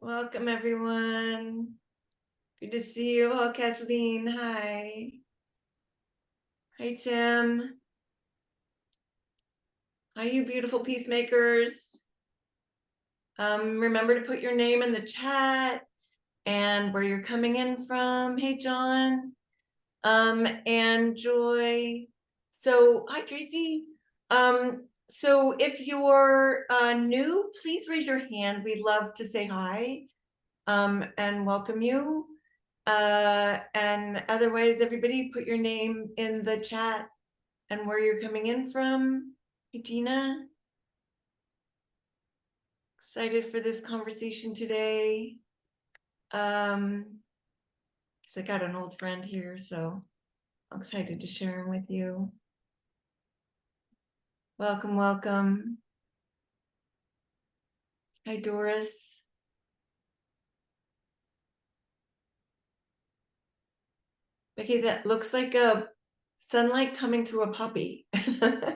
Welcome, everyone. Good to see you. Oh, Kathleen, hi. Hi, Tim. Hi, you beautiful peacemakers. Remember to put your name in the chat and where you're coming in from. Hey, John. And Joy. So, hi, Tracy. So if you're new, please raise your hand. We'd love to say hi and welcome you. And otherwise, everybody put your name in the chat and where you're coming in from. Hey, Tina. Excited for this conversation today. 'Cause I got an old friend here, so I'm excited to share him with you. Welcome, welcome. Hi, Doris. Becky, that looks like a sunlight coming through a poppy. Yeah,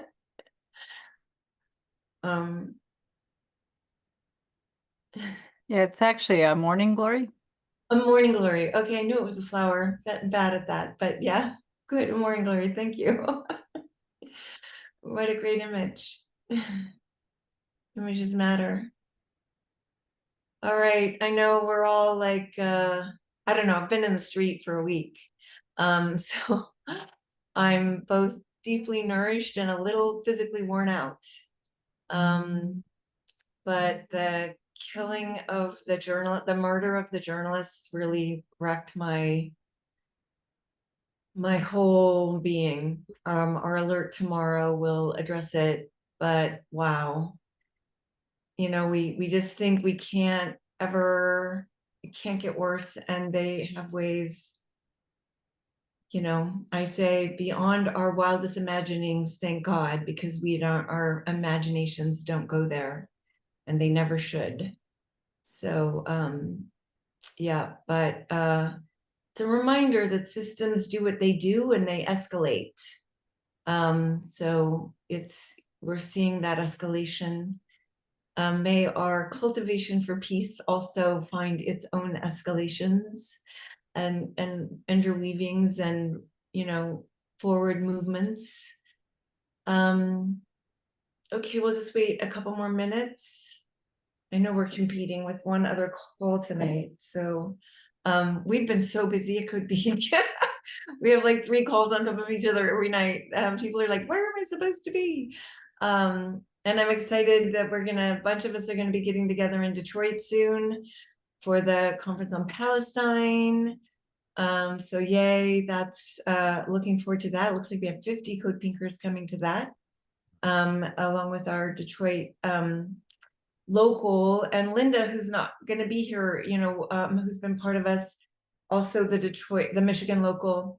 it's actually a morning glory. A morning glory. Okay, I knew it was a flower. Bad at that, but yeah, good. A morning glory. Thank you. What a great image. Images matter. All right, I know we're all like, I don't know, I've been in the street for a week. So I'm both deeply nourished and a little physically worn out. But the killing of the murder of the journalists really wrecked my whole being. Our alert tomorrow will address it, but wow. You know, we just think we can't ever, it can't get worse, and they have ways, you know, I say beyond our wildest imaginings, thank God, because we don't, our imaginations don't go there, and they never should. So yeah, but it's a reminder that systems do what they do and they escalate. So we're seeing that escalation. May our cultivation for peace also find its own escalations and interweavings and, you know, forward movements. Okay, we'll just wait a couple more minutes. I know we're competing with one other call tonight, so we've been so busy it could be we have like 3 calls on top of each other every night. People are like, where am I supposed to be? And I'm excited that a bunch of us are going to be getting together in Detroit soon for the conference on Palestine. So yay, that's looking forward to that. It looks like we have 50 Code Pinkers coming to that, along with our Detroit local, and Linda, who's not going to be here, you know, who's been part of us, also the Michigan local,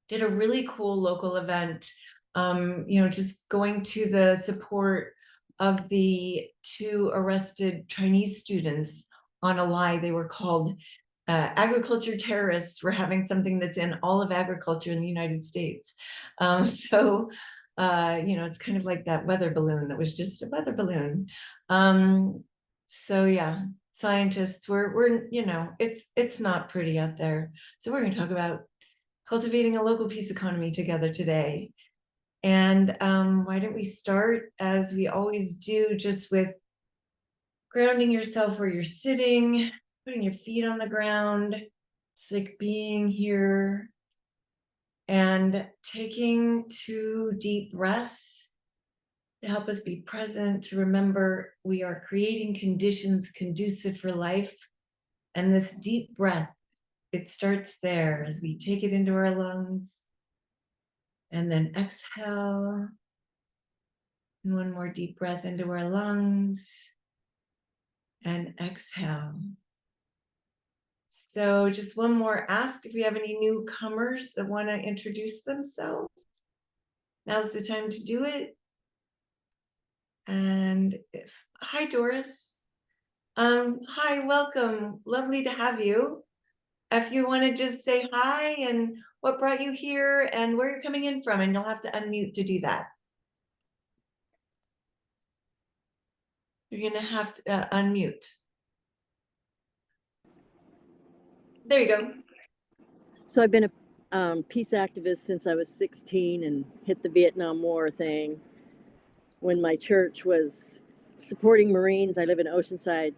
did a really cool local event, you know, just going to the support of the 2 arrested Chinese students on a lie. They were called agriculture terrorists. We're having something that's in all of agriculture in the United States. So, you know, it's kind of like that weather balloon that was just a weather balloon. So yeah, scientists, we're you know, it's not pretty out there. So we're going to talk about cultivating a local peace economy together today. And why don't we start, as we always do, just with grounding yourself where you're sitting, putting your feet on the ground. It's like being here and taking 2 deep breaths to help us be present, to remember we are creating conditions conducive for life. And this deep breath, it starts there as we take it into our lungs. And then exhale. And one more deep breath into our lungs. And exhale. So just one more ask, if we have any newcomers that want to introduce themselves, now's the time to do it. And hi, Doris. Hi, welcome. Lovely to have you. If you want to just say hi and what brought you here and where you're coming in from, and you'll have to unmute to do that. You're going to have to unmute. There you go. So I've been a peace activist since I was 16 and hit the Vietnam War thing. When my church was supporting Marines, I live in Oceanside.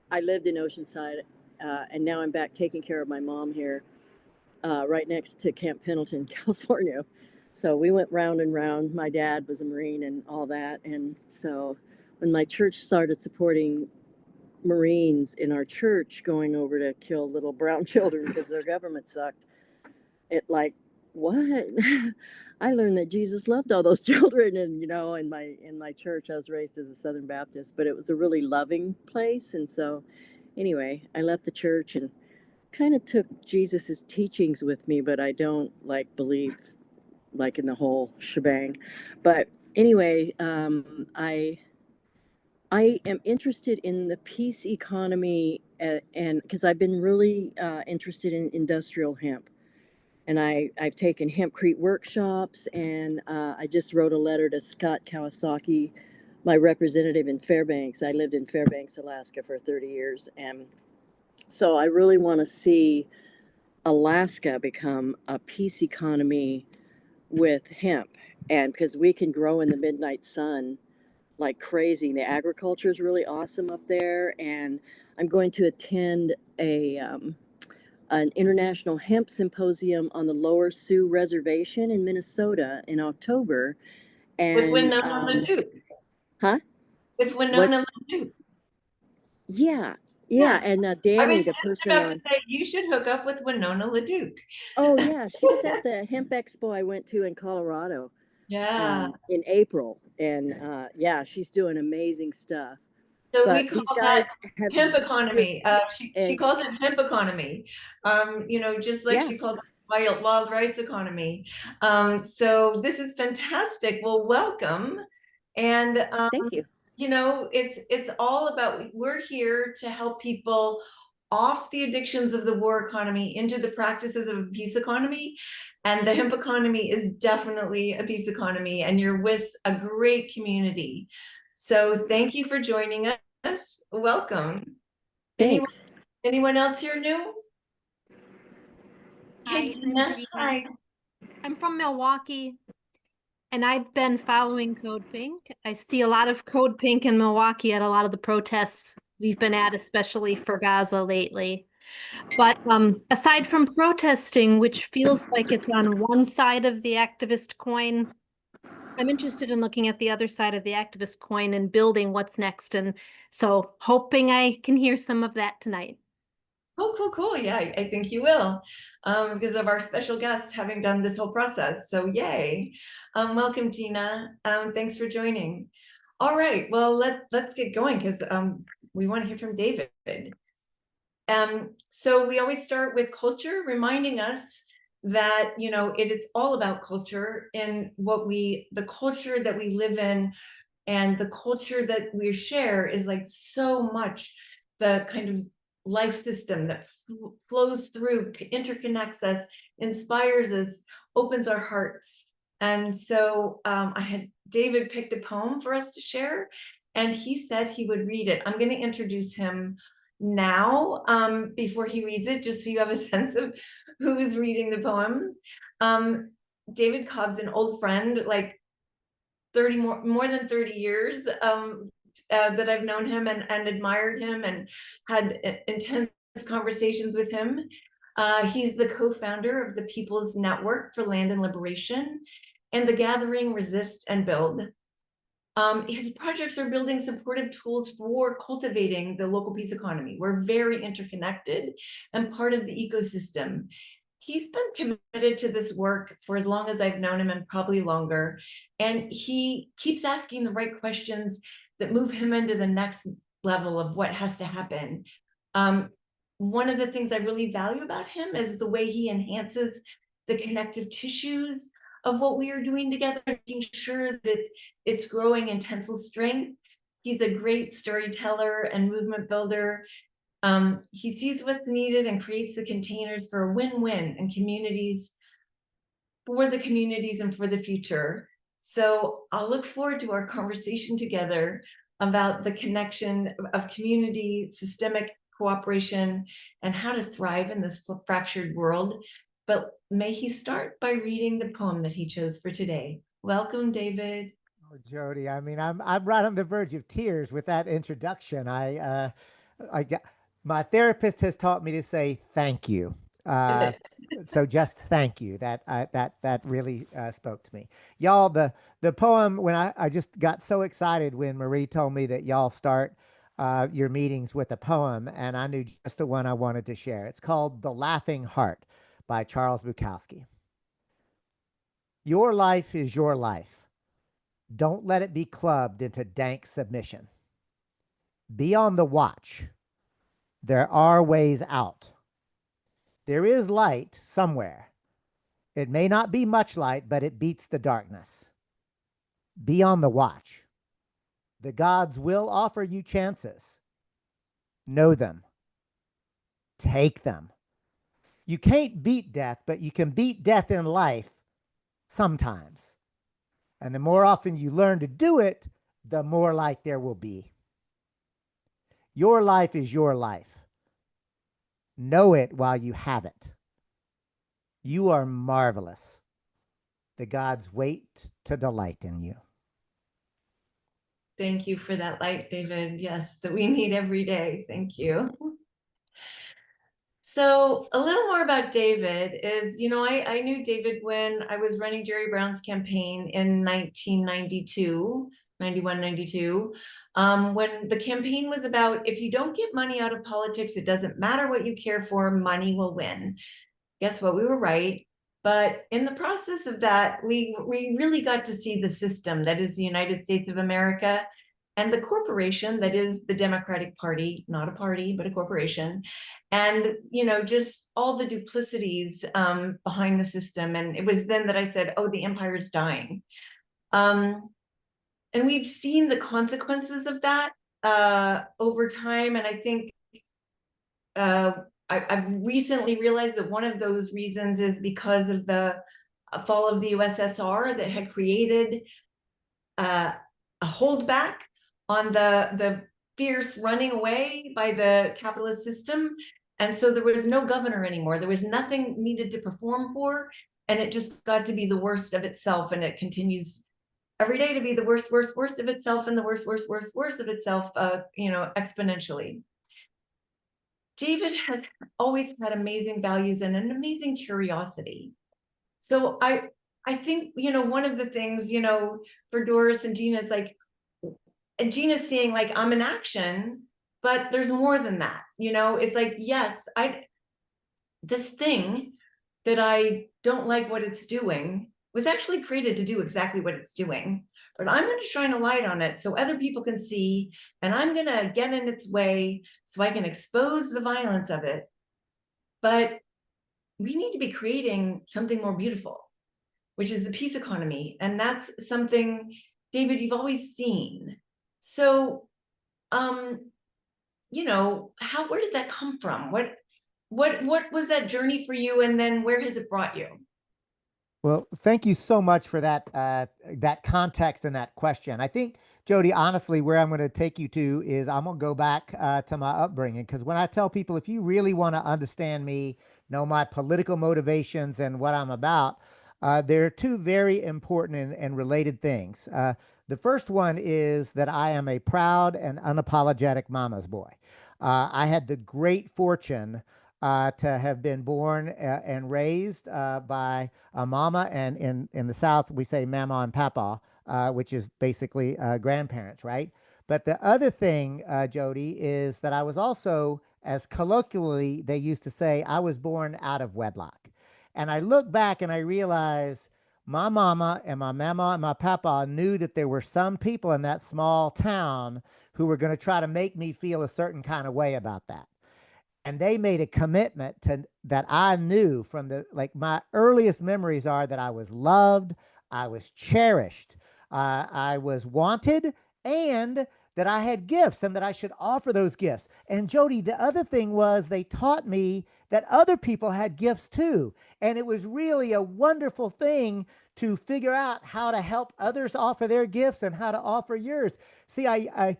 I lived in Oceanside, and now I'm back taking care of my mom here, right next to Camp Pendleton, California. So we went round and round. My dad was a Marine and all that. And so when my church started supporting Marines in our church going over to kill little brown children because their government sucked, it like, what? I learned that Jesus loved all those children. And in my church, I was raised as a Southern Baptist, but it was a really loving place. And so anyway, I left the church and kind of took Jesus's teachings with me, but I don't like believe like in the whole shebang. But anyway, I am interested in the peace economy, and because I've been really interested in industrial hemp. And I've taken hempcrete workshops, and I just wrote a letter to Scott Kawasaki, my representative in Fairbanks. I lived in Fairbanks, Alaska for 30 years. And so I really want to see Alaska become a peace economy with hemp. And because we can grow in the midnight sun like crazy. The agriculture is really awesome up there. And I'm going to attend an international hemp symposium on the Lower Sioux Reservation in Minnesota in October. With And Winona LaDuke. huh? With What? Winona LaDuke. Yeah, yeah. Yeah. And I Danny, was the just person about to on. say you should hook up with Winona LaDuke. Oh yeah, she was at the hemp expo I went to in Colorado Yeah. in April, and yeah, she's doing amazing stuff. So we But call these that guys have hemp economy. She eggs. calls it hemp economy. Just like Yeah, she calls it wild rice economy. So this is fantastic. Well, welcome. And thank you. it's all about, we're here to help people off the addictions of the war economy into the practices of a peace economy. And the hemp economy is definitely a peace economy, and you're with a great community. So thank you for joining us. Welcome. Anyone, Thanks. anyone else here new? Hey, Hi, I'm Gina. Gina. Hi. I'm from Milwaukee and I've been following Code Pink. I see a lot of Code Pink in Milwaukee at a lot of the protests we've been at, especially for Gaza lately. But aside from protesting, which feels like it's on one side of the activist coin, I'm interested in looking at the other side of the activist coin and building what's next. And so hoping I can hear some of that tonight. Cool. Yeah, I think you will, because of our special guest having done this whole process. So yay. Welcome, Gina. Thanks for joining. All right, well, let's get going, because we want to hear from David. So we always start with culture, reminding us that it's all about culture and the culture that we live in, and the culture that we share is like so much the kind of life system that flows through, interconnects us, inspires us, opens our hearts. And so I had David picked a poem for us to share, and he said he would read it. I'm going to introduce him now, before he reads it, just so you have a sense of who's reading the poem. David Cobb's an old friend, like more than 30 years that I've known him and admired him and had intense conversations with him. He's the co-founder of the People's Network for Land and Liberation and the Gathering, Resist and Build. His projects are building supportive tools for cultivating the local peace economy. We're very interconnected and part of the ecosystem. He's been committed to this work for as long as I've known him, and probably longer. And he keeps asking the right questions that move him into the next level of what has to happen. One of the things I really value about him is the way he enhances the connective tissues of what we are doing together, making sure that it's growing in tensile strength. He's a great storyteller and movement builder. He sees what's needed and creates the containers for a win-win and communities, for the communities and for the future. So I'll look forward to our conversation together about the connection of community, systemic cooperation, and how to thrive in this fractured world. But may he start by reading the poem that he chose for today. Welcome, David. Oh, Jody, I mean, I'm right on the verge of tears with that introduction. I got, my therapist has taught me to say thank you. So just thank you. That really spoke to me. Y'all, the poem, when I just got so excited when Marie told me that y'all start your meetings with a poem, and I knew just the one I wanted to share. It's called The Laughing Heart by Charles Bukowski. Your life is your life. Don't let it be clubbed into dank submission. Be on the watch. There are ways out. There is light somewhere. It may not be much light, but it beats the darkness. Be on the watch. The gods will offer you chances. Know them. Take them. You can't beat death, but you can beat death in life sometimes. And the more often you learn to do it, the more light there will be. Your life is your life. Know it while you have it. You are marvelous. The gods wait to delight in you. Thank you for that light, David. Yes, that we need every day. Thank you. So a little more about David is, I knew David when I was running Jerry Brown's campaign in 1992, 91, 92, when the campaign was about, if you don't get money out of politics, it doesn't matter what you care for, money will win. Guess what? We were right. But in the process of that, we really got to see the system that is the United States of America and the corporation that is the Democratic Party, not a party, but a corporation. And, just all the duplicities behind the system. And it was then that I said, oh, the empire is dying. And we've seen the consequences of that over time. And I think I've recently realized that one of those reasons is because of the fall of the USSR that had created a holdback on the fierce running away by the capitalist system. And so there was no governor anymore. There was nothing needed to perform for, and it just got to be the worst of itself. And it continues every day to be the worst of itself, and the worst of itself, exponentially. David has always had amazing values and an amazing curiosity. So I think, one of the things, for Doris and Gina is like, and Gina's seeing like, I'm in action, but there's more than that, it's like, yes, this thing that I don't like what it's doing was actually created to do exactly what it's doing, but I'm going to shine a light on it so other people can see, and I'm going to get in its way so I can expose the violence of it. But we need to be creating something more beautiful, which is the peace economy. And that's something, David, you've always seen. So, where did that come from? What was that journey for you? And then where has it brought you? Well, thank you so much for that context and that question. I think, Jody, honestly, where I'm going to take you to is I'm going to go back to my upbringing, because when I tell people, if you really want to understand me, know my political motivations and what I'm about, there are two very important and related things. The first one is that I am a proud and unapologetic mama's boy. I had the great fortune to have been born and raised by a mama, and in the South we say mama and papa, which is basically grandparents, right? But the other thing, Jody, is that I was also, as colloquially they used to say, I was born out of wedlock. And I look back and I realize my mama and my papa knew that there were some people in that small town who were going to try to make me feel a certain kind of way about that. And they made a commitment to that. I knew from my earliest memories are that I was loved, I was cherished, I was wanted, and that I had gifts and that I should offer those gifts. And Jody, the other thing was they taught me that other people had gifts too. And it was really a wonderful thing to figure out how to help others offer their gifts and how to offer yours. See, I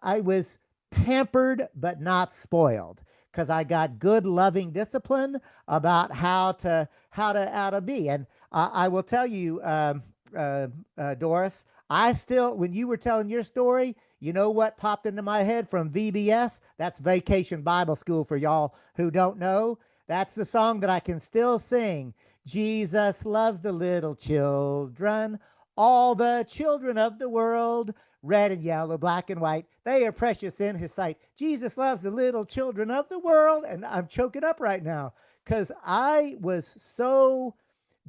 was pampered but not spoiled, because I got good loving discipline about how to be. And I will tell you, Doris, I still, when you were telling your story, you know what popped into my head from VBS? That's Vacation Bible School for y'all who don't know. That's the song that I can still sing. Jesus loves the little children, all the children of the world, red and yellow, black and white. They are precious in his sight. Jesus loves the little children of the world. And I'm choking up right now because I was so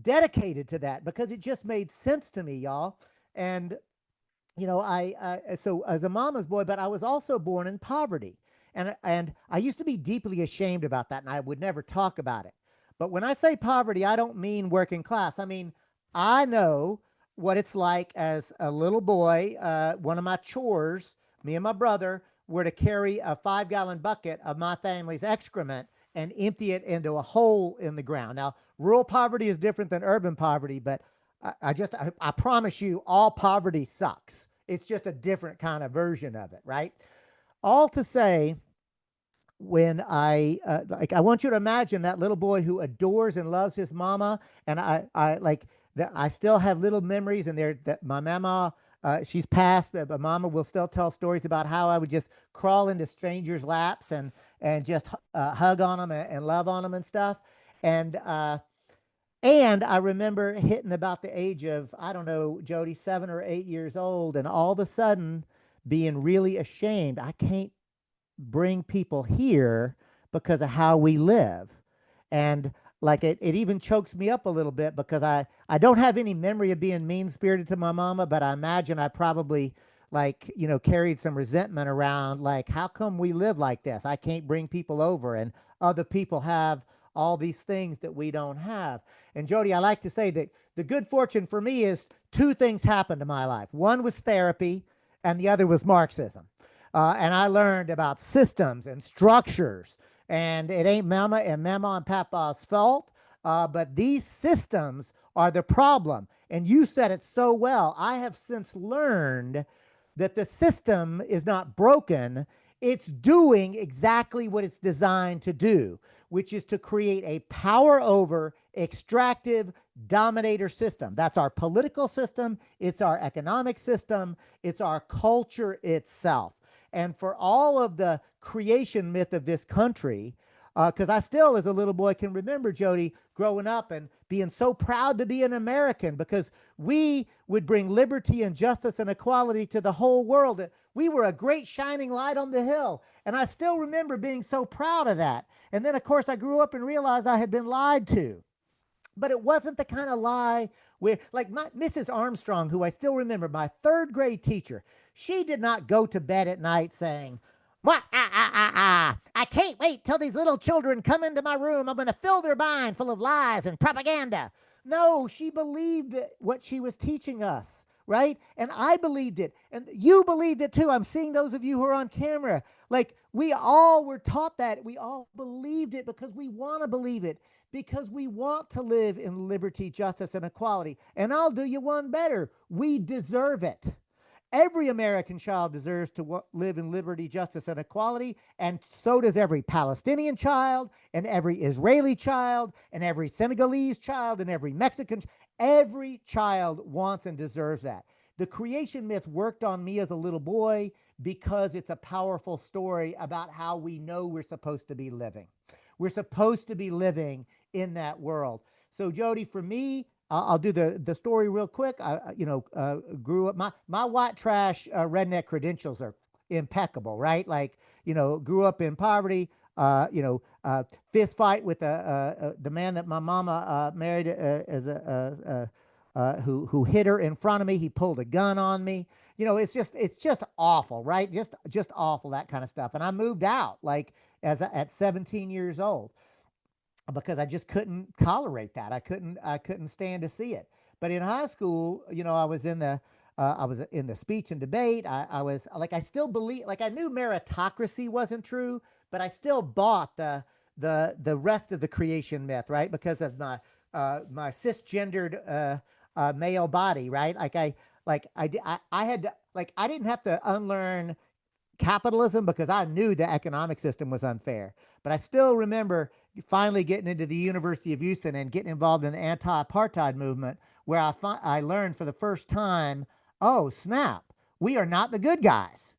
dedicated to that because it just made sense to me, y'all. And you know, so as a mama's boy, but I was also born in poverty, and I used to be deeply ashamed about that, and I would never talk about it. But when I say poverty, I don't mean working class. I mean, I know what it's like as a little boy. One of my chores, me and my brother, were to carry a 5-gallon bucket of my family's excrement and empty it into a hole in the ground. Now, rural poverty is different than urban poverty, but I promise you, all poverty sucks. It's just a different kind of version of it, right? All to say, when I want you to imagine that little boy who adores and loves his mama, and I still have little memories, and there that my mama, she's passed, but mama will still tell stories about how I would just crawl into strangers' laps and just hug on them and love on them and stuff, and I remember hitting about the age of, I don't know, Jody, 7 or 8 years old, and all of a sudden being really ashamed. I can't bring people here because of how we live. And like it even chokes me up a little bit because I don't have any memory of being mean spirited to my mama, but I imagine I probably like, you know, carried some resentment around, like, how come we live like this? I can't bring people over and other people have all these things that we don't have. And Jody, I like to say that the good fortune for me is two things happened to my life. One was therapy and the other was Marxism. And I learned about systems and structures, and it ain't mama and papa's fault, but these systems are the problem. And you said it so well. I have since learned that the system is not broken. It's doing exactly what it's designed to do, which is to create a power over extractive dominator system. That's our political system. It's our economic system. It's our culture itself. And for all of the creation myth of this country, because I still, as a little boy, can remember, Jody, growing up and being so proud to be an American because we would bring liberty and justice and equality to the whole world. We were a great shining light on the hill. And I still remember being so proud of that. And then, of course, I grew up and realized I had been lied to. But it wasn't the kind of lie where, like my Mrs. Armstrong, who I still remember, my third grade teacher, she did not go to bed at night saying, I can't wait till these little children come into my room. I'm going to fill their mind full of lies and propaganda. No, she believed what she was teaching us, right? And I believed it. And you believed it too. I'm seeing those of you who are on camera. Like, we all were taught that. We all believed it because we want to believe it, because we want to live in liberty, justice, and equality. And I'll do you one better. We deserve it. Every American child deserves to live in liberty, justice, and equality, and so does every Palestinian child, and every Israeli child, and every Senegalese child, and every Mexican. Every child wants and deserves that. The creation myth worked on me as a little boy because it's a powerful story about how we know we're supposed to be living. We're supposed to be living in that world. So, Jody, for me, I'll do the story real quick. I grew up. My white trash redneck credentials are impeccable, right? Like, grew up in poverty. Fist fight with the man that my mama married who hit her in front of me. He pulled a gun on me. It's just awful, right? Just awful, that kind of stuff. And I moved out like at 17 years old, because I just couldn't tolerate that. I couldn't stand to see it. But in high school, I was in the speech and debate. I was like, I still believe, like, I knew meritocracy wasn't true, but I still bought the rest of the creation myth, right? Because of my cisgendered male body, right? I didn't have to unlearn capitalism because I knew the economic system was unfair. But I still remember finally getting into the University of Houston and getting involved in the anti-apartheid movement, where I learned for the first time, oh snap, we are not the good guys.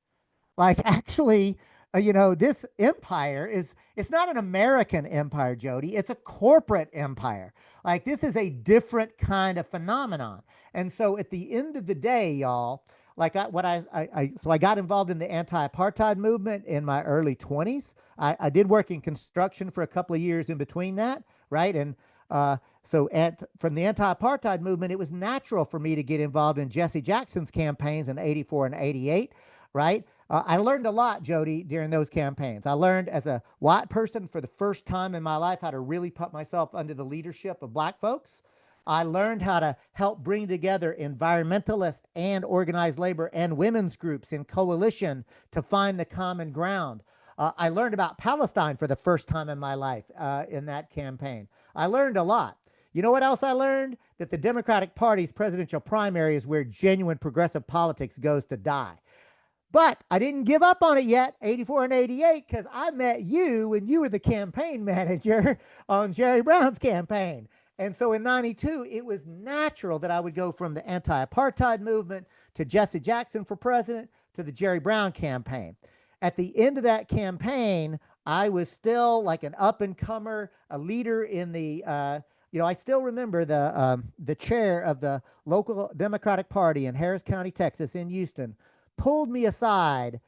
Like actually, this empire it's not an American empire, Jody. It's a corporate empire. Like this is a different kind of phenomenon. And so at the end of the day, y'all, like so I got involved in the anti-apartheid movement in my early 20s. I did work in construction for a couple of years in between that, right? And from the anti-apartheid movement, it was natural for me to get involved in Jesse Jackson's campaigns in 84 and 88, right? I learned a lot, Jody, during those campaigns. I learned as a white person for the first time in my life how to really put myself under the leadership of black folks. I learned how to help bring together environmentalist and organized labor and women's groups in coalition to find the common ground. I learned about Palestine for the first time in my life in that campaign. I learned a lot. You know what else I learned? That the Democratic Party's presidential primary is where genuine progressive politics goes to die. But I didn't give up on it yet, 84 and 88, because I met you when you were the campaign manager on Jerry Brown's campaign. And so in 92, it was natural that I would go from the anti-apartheid movement to Jesse Jackson for president to the Jerry Brown campaign. At the end of that campaign, I was still like an up-and-comer, a leader in the, I still remember the chair of the local Democratic Party in Harris County, Texas, in Houston, pulled me aside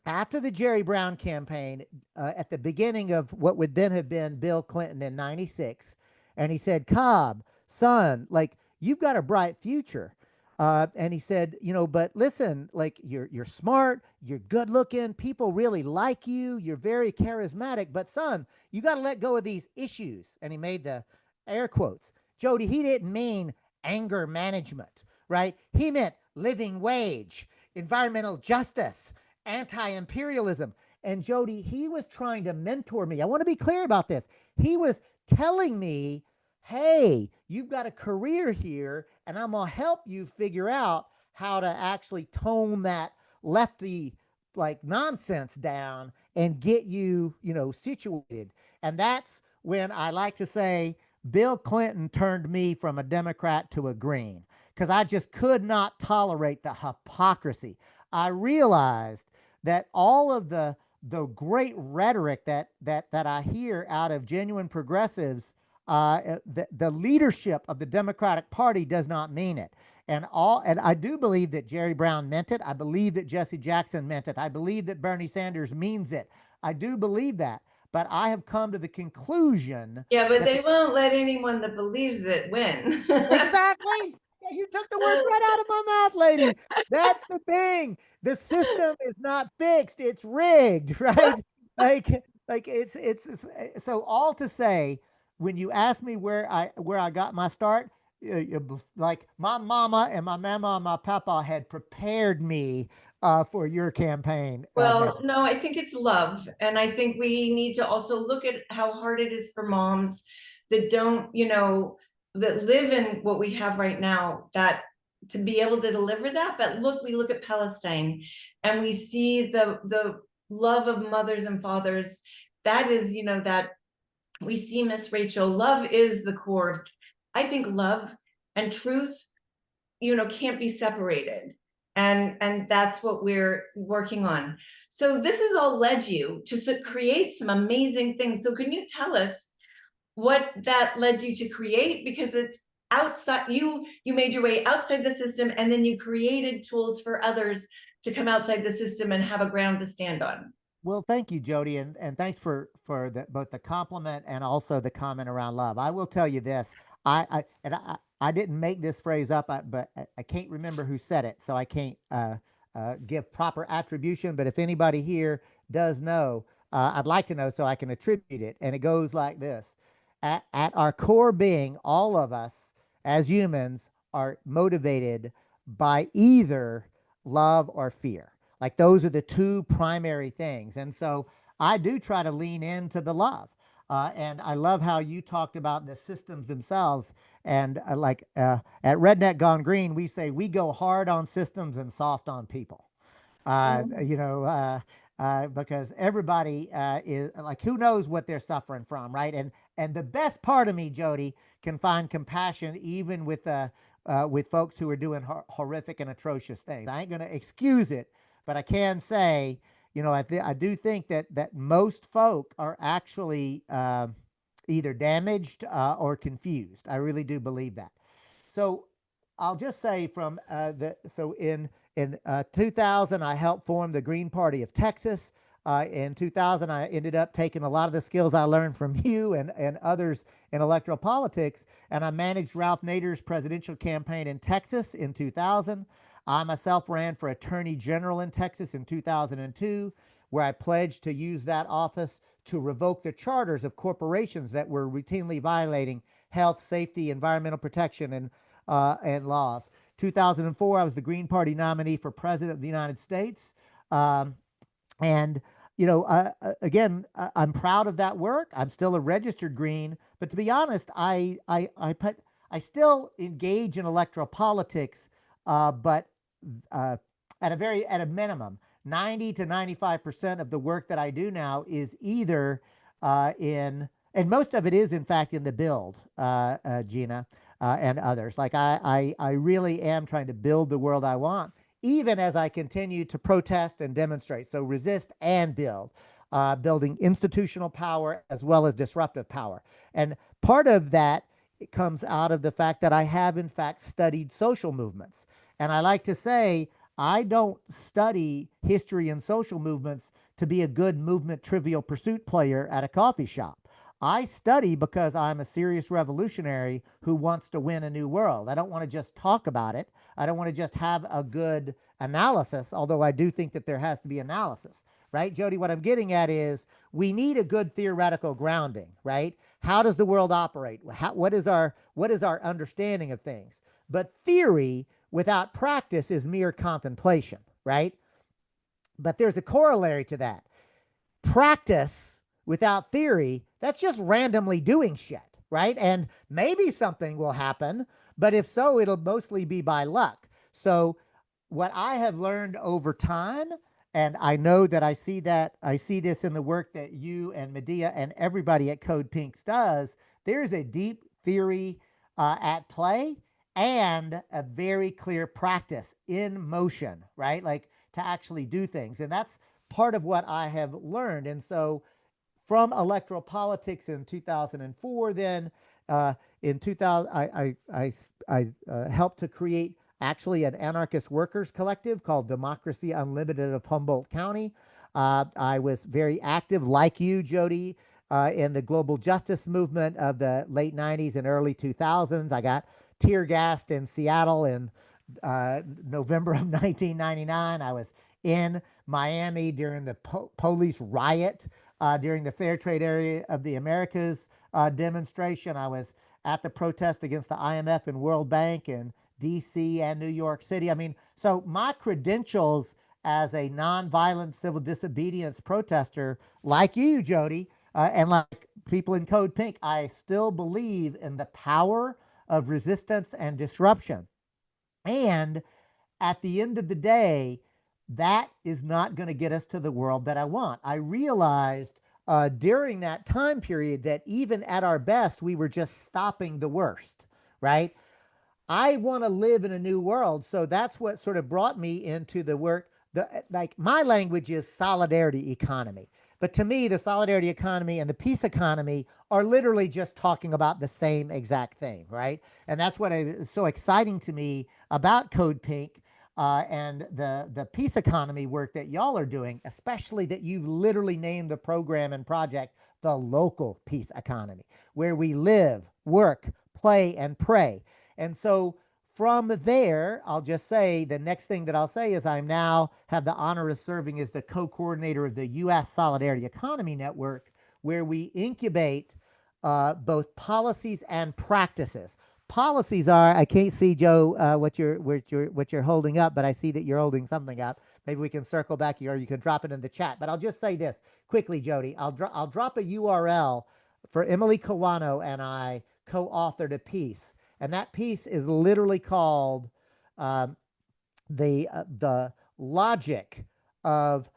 after the Jerry Brown campaign at the beginning of what would then have been Bill Clinton in 96. And he said, Cobb, son, like you've got a bright future. And he said, but listen, like you're smart, you're good looking, people really like you, you're very charismatic, but son, you got to let go of these issues. And he made the air quotes. Jody, he didn't mean anger management, right? He meant living wage, environmental justice, anti-imperialism. And Jody, he was trying to mentor me. I want to be clear about this. He was telling me, hey, you've got a career here, and I'm going to help you figure out how to actually tone that lefty like nonsense down and get you, situated. And that's when I like to say Bill Clinton turned me from a Democrat to a Green, because I just could not tolerate the hypocrisy. I realized that all of the great rhetoric that I hear out of genuine progressives, the leadership of the Democratic Party does not mean it. And I do believe that Jerry Brown meant it. I believe that Jesse Jackson meant it. I believe that Bernie Sanders means it. I do believe that. But I have come to the conclusion. Yeah, but they won't let anyone that believes it win. Exactly. Yeah, you took the words right out of my mouth, lady. That's the thing. The system is not fixed. It's rigged, right? like it's so all to say, when you ask me where I got my start, like my mama and my mama and my papa had prepared me for your campaign. Well, no, I think it's love. And I think we need to also look at how hard it is for moms that don't, that live in what we have right now, that to be able to deliver that. But we look at Palestine and we see the love of mothers and fathers. That is, that we see Miss Rachel, love is the core of, I think love and truth, can't be separated. And that's what we're working on. So this has all led you to create some amazing things. So can you tell us what that led you to create? Because it's outside, you made your way outside the system, and then you created tools for others to come outside the system and have a ground to stand on. Well, thank you, Jody, and thanks for both the compliment and also the comment around love. I will tell you this: I didn't make this phrase up, but I can't remember who said it, so I can't give proper attribution. But if anybody here does know, I'd like to know so I can attribute it. And it goes like this: at our core being, all of us as humans are motivated by either love or fear. Like those are the two primary things. And so I do try to lean into the love. And I love how you talked about the systems themselves. And at Redneck Gone Green, we say we go hard on systems and soft on people. you know, because everybody is like, who knows what they're suffering from, right? And the best part of me, Jody, can find compassion even with folks who are doing horrific and atrocious things. I ain't going to excuse it, but I can say, you know, I do think that most folk are actually either damaged or confused. I really do believe that. So I'll just say from in 2000, I helped form the Green Party of Texas. In 2000, I ended up taking a lot of the skills I learned from you and others in electoral politics, and I managed Ralph Nader's presidential campaign in Texas in 2000. I myself ran for Attorney General in Texas in 2002, where I pledged to use that office to revoke the charters of corporations that were routinely violating health, safety, environmental protection, and laws. 2004, I was the Green Party nominee for President of the United States. And, you know, I'm proud of that work. I'm still a registered Green, but to be honest, I still engage in electoral politics, but at a minimum. 90 to 95% of the work that I do now is either and most of it is, in fact, in the build, Gina, and others. Like I really am trying to build the world I want, even as I continue to protest and demonstrate. So resist and build, building institutional power as well as disruptive power. And part of that comes out of the fact that I have, in fact, studied social movements. And I like to say, I don't study history and social movements to be a good movement trivial pursuit player at a coffee shop. I study because I'm a serious revolutionary who wants to win a new world. I don't want to just talk about it. I don't want to just have a good analysis, although I do think that there has to be analysis, right? Jody, what I'm getting at is we need a good theoretical grounding, right? How does the world operate? What is our understanding of things? But theory without practice is mere contemplation, right? But there's a corollary to that. Practice without theory, that's just randomly doing shit, right? And maybe something will happen, but if so, it'll mostly be by luck. So what I have learned over time, and I know that I see this in the work that you and Medea and everybody at CODEPINK does, there's a deep theory at play and a very clear practice in motion, right? Like to actually do things. And that's part of what I have learned. And so from electoral politics in 2004, then in 2000, I helped to create actually an anarchist workers collective called Democracy Unlimited of Humboldt County. I was very active, like you, Jody, in the global justice movement of the late 90s and early 2000s. I got tear gassed in Seattle in November of 1999. I was in Miami during the police riot during the Fair Trade Area of the Americas demonstration. I was at the protest against the IMF and World Bank in DC and New York City. I mean, so my credentials as a nonviolent civil disobedience protester, like you, Jody, and like people in CODEPINK, I still believe in the power of resistance and disruption. And at the end of the day, that is not going to get us to the world that I want. I realized during that time period that even at our best, we were just stopping the worst, right? I want to live in a new world. So that's what sort of brought me into the work. Like my language is solidarity economy. But to me, the solidarity economy and the peace economy are literally just talking about the same exact thing, right? And that's what is so exciting to me about CODEPINK and the peace economy work that y'all are doing, especially that you've literally named the program and project the local peace economy, where we live, work, play, and pray. And so from there, I'll just say the next thing that I'll say is I now have the honor of serving as the co-coordinator of the U.S. Solidarity Economy Network, where we incubate both policies and practices. Policies are, I can't see, Joe, what you're holding up, but I see that you're holding something up. Maybe we can circle back here, or you can drop it in the chat. But I'll just say this quickly, Jody. I'll drop a URL for Emily Kawano and I co-authored a piece. And that piece is literally called the logic of,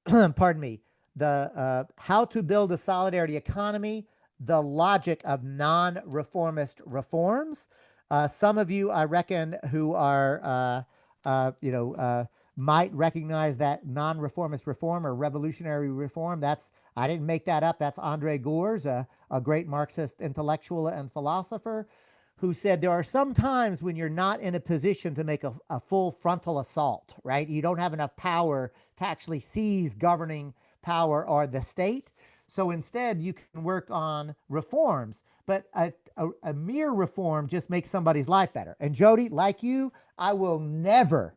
pardon me, the how to build a solidarity economy, the logic of non-reformist reforms. Some of you, I reckon, who are, might recognize that non-reformist reform or revolutionary reform. I didn't make that up. That's Andre Gores, a great Marxist intellectual and philosopher, who said there are some times when you're not in a position to make a full frontal assault, right? You don't have enough power to actually seize governing power or the state. So instead, you can work on reforms, but a mere reform just makes somebody's life better. And Jody, like you, I will never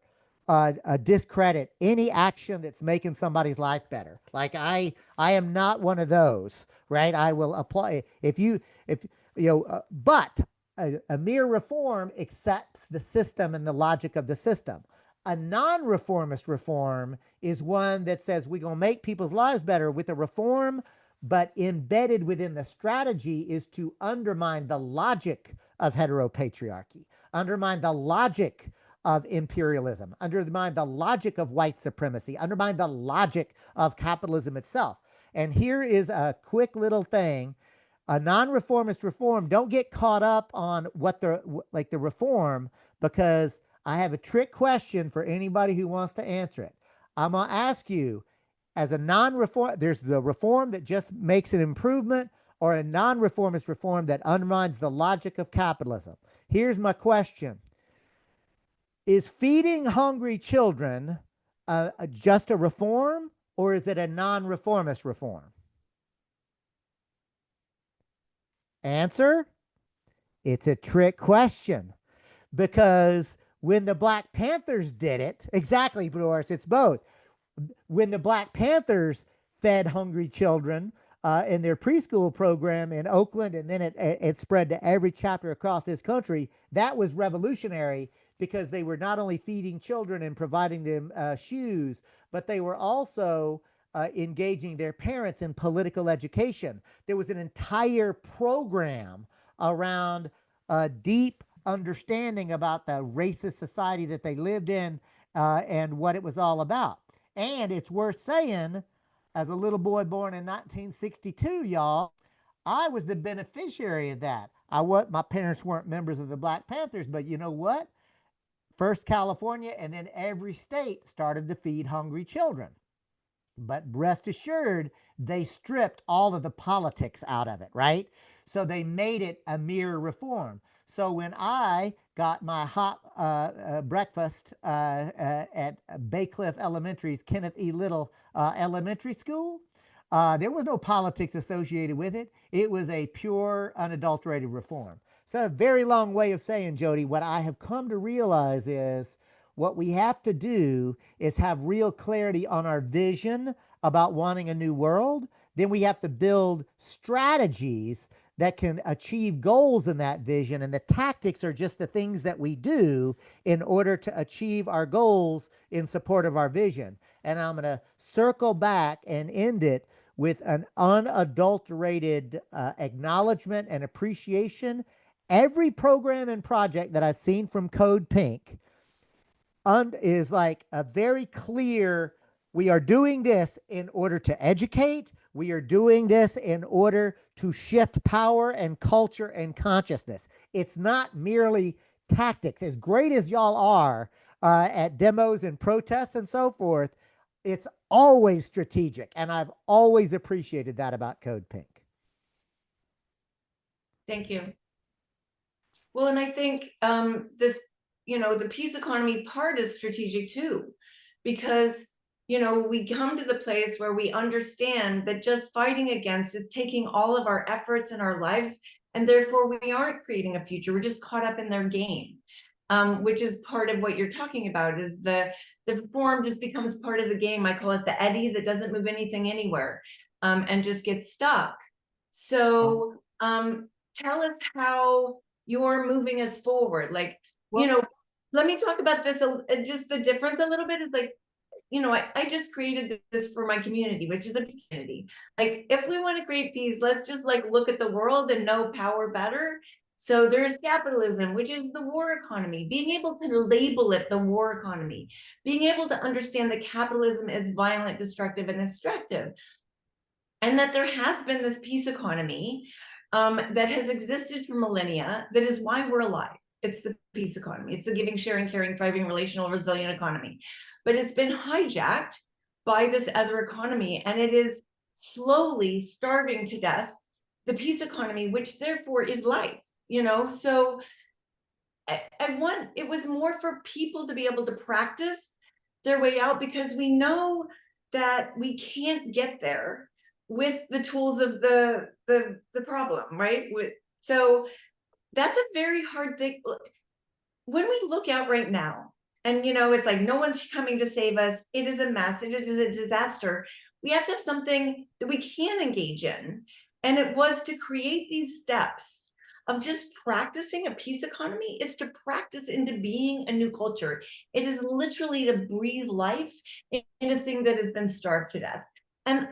discredit any action that's making somebody's life better. Like I am not one of those, right? I will apply but a mere reform accepts the system and the logic of the system. A non-reformist reform is one that says we're going to make people's lives better with a reform, but embedded within the strategy is to undermine the logic of heteropatriarchy, undermine the logic of imperialism, undermine the logic of white supremacy, undermine the logic of capitalism itself. And here is a quick little thing. A non-reformist reform, don't get caught up on what the reform, because I have a trick question for anybody who wants to answer it. I'm going to ask you, as a non-reform, there's the reform that just makes an improvement, or a non-reformist reform that undermines the logic of capitalism. Here's my question. Is feeding hungry children just a reform, or is it a non-reformist reform? Answer? It's a trick question, because when the Black Panthers did it, exactly, Boris, it's both. When the Black Panthers fed hungry children in their preschool program in Oakland, and then it spread to every chapter across this country, that was revolutionary, because they were not only feeding children and providing them shoes, but they were also engaging their parents in political education. There was an entire program around deep understanding about the racist society that they lived in and what it was all about. And it's worth saying, as a little boy born in 1962, y'all, I was the beneficiary of that. My parents weren't members of the Black Panthers, but you know what? First California, and then every state started to feed hungry children. But rest assured, they stripped all of the politics out of it, right? So they made it a mere reform. So when I got my hot breakfast at Bay Cliff Elementary's Kenneth E. Little Elementary School, there was no politics associated with it. It was a pure, unadulterated reform. So a very long way of saying, Jody, what I have come to realize is what we have to do is have real clarity on our vision about wanting a new world. Then we have to build strategies that can achieve goals in that vision. And the tactics are just the things that we do in order to achieve our goals in support of our vision. And I'm going to circle back and end it with an unadulterated acknowledgement and appreciation. Every program and project that I've seen from CODEPINK is like a very clear, we are doing this in order to educate. We are doing this in order to shift power and culture and consciousness. It's not merely tactics. As great as y'all are at demos and protests and so forth, it's always strategic. And I've always appreciated that about CODEPINK. Thank you. Well, and I think this, the peace economy part is strategic too, because, we come to the place where we understand that just fighting against is taking all of our efforts and our lives, and therefore we aren't creating a future. We're just caught up in their game, which is part of what you're talking about, is the form just becomes part of the game. I call it the eddy that doesn't move anything anywhere and just gets stuck. So tell us how you're moving us forward. Like, let me talk about this, just the difference a little bit is like, I just created this for my community, which is a community. Like, if we want to create peace, let's just like look at the world and know power better. So there's capitalism, which is the war economy, being able to label it the war economy, being able to understand that capitalism is violent, destructive, and extractive. And that there has been this peace economy that has existed for millennia, that is why we're alive. It's the peace economy. It's the giving, sharing, caring, thriving, relational, resilient economy. But it's been hijacked by this other economy, and it is slowly starving to death the peace economy, which therefore is life, you know? So it was more for people to be able to practice their way out, because we know that we can't get there with the tools of the problem, right? So that's a very hard thing. When we look out right now, and you know, it's like no one's coming to save us. It is a mess. It is a disaster. We have to have something that we can engage in. And it was to create these steps of just practicing a peace economy, is to practice into being a new culture. It is literally to breathe life in a thing that has been starved to death. And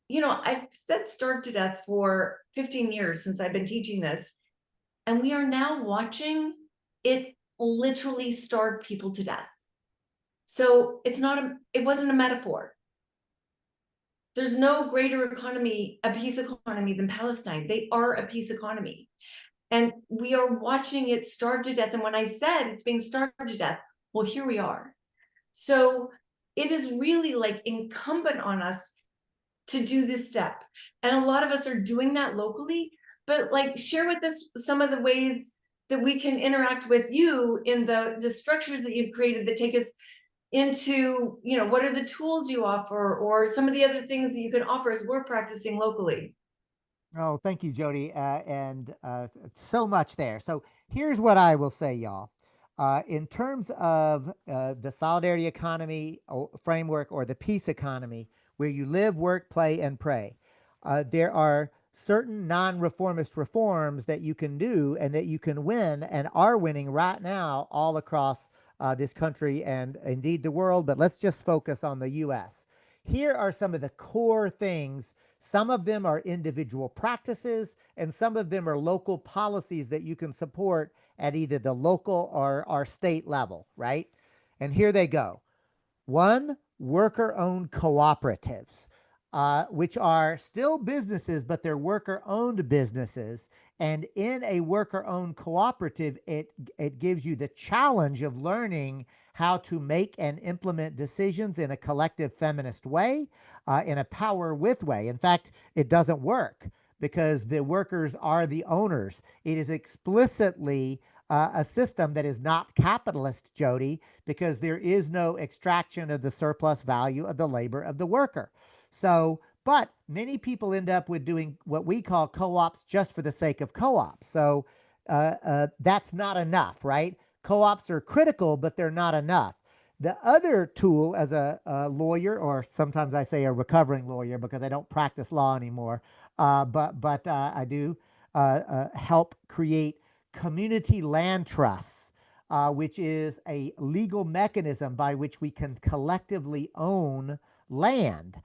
you know, I've said starved to death for 15 years since I've been teaching this. And we are now watching it literally starve people to death. So it wasn't a metaphor. There's no greater economy, a peace economy, than Palestine. They are a peace economy. And we are watching it starve to death. And when I said it's being starved to death, well, here we are. So it is really like incumbent on us to do this step. And a lot of us are doing that locally, but like share with us some of the ways that we can interact with you in the structures that you've created that take us into, you know, what are the tools you offer, or some of the other things that you can offer as we're practicing locally. Oh, thank you, Jody. And so much there. So here's what I will say, y'all. In terms of the solidarity economy framework, or the peace economy, where you live, work, play, and pray, there are certain non-reformist reforms that you can do and that you can win, and are winning right now all across this country and indeed the world. But let's just focus on the U.S. Here are some of the core things. Some of them are individual practices, and some of them are local policies that you can support at either the local or state level, right? And here they go. One, worker-owned cooperatives, which are still businesses, but they're worker-owned businesses. And in a worker-owned cooperative, it gives you the challenge of learning how to make and implement decisions in a collective feminist way, in a power with way. In fact, it doesn't work because the workers are the owners. It is explicitly a system that is not capitalist, Jody, because there is no extraction of the surplus value of the labor of the worker. So, but many people end up with doing what we call co-ops just for the sake of co-ops. So that's not enough, right? Co-ops are critical, but they're not enough. The other tool, as a lawyer, or sometimes I say a recovering lawyer because I don't practice law anymore, but I do help create community land trusts, which is a legal mechanism by which we can collectively own land.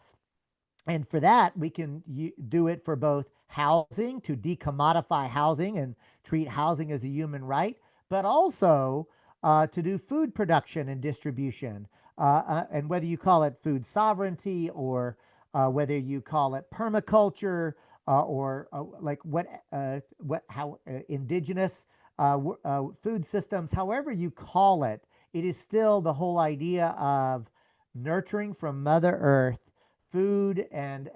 And for that, we can do it for both housing, to decommodify housing and treat housing as a human right, but also to do food production and distribution. And whether you call it food sovereignty, or whether you call it permaculture, or like how indigenous food systems, however you call it, it is still the whole idea of nurturing from Mother Earth food and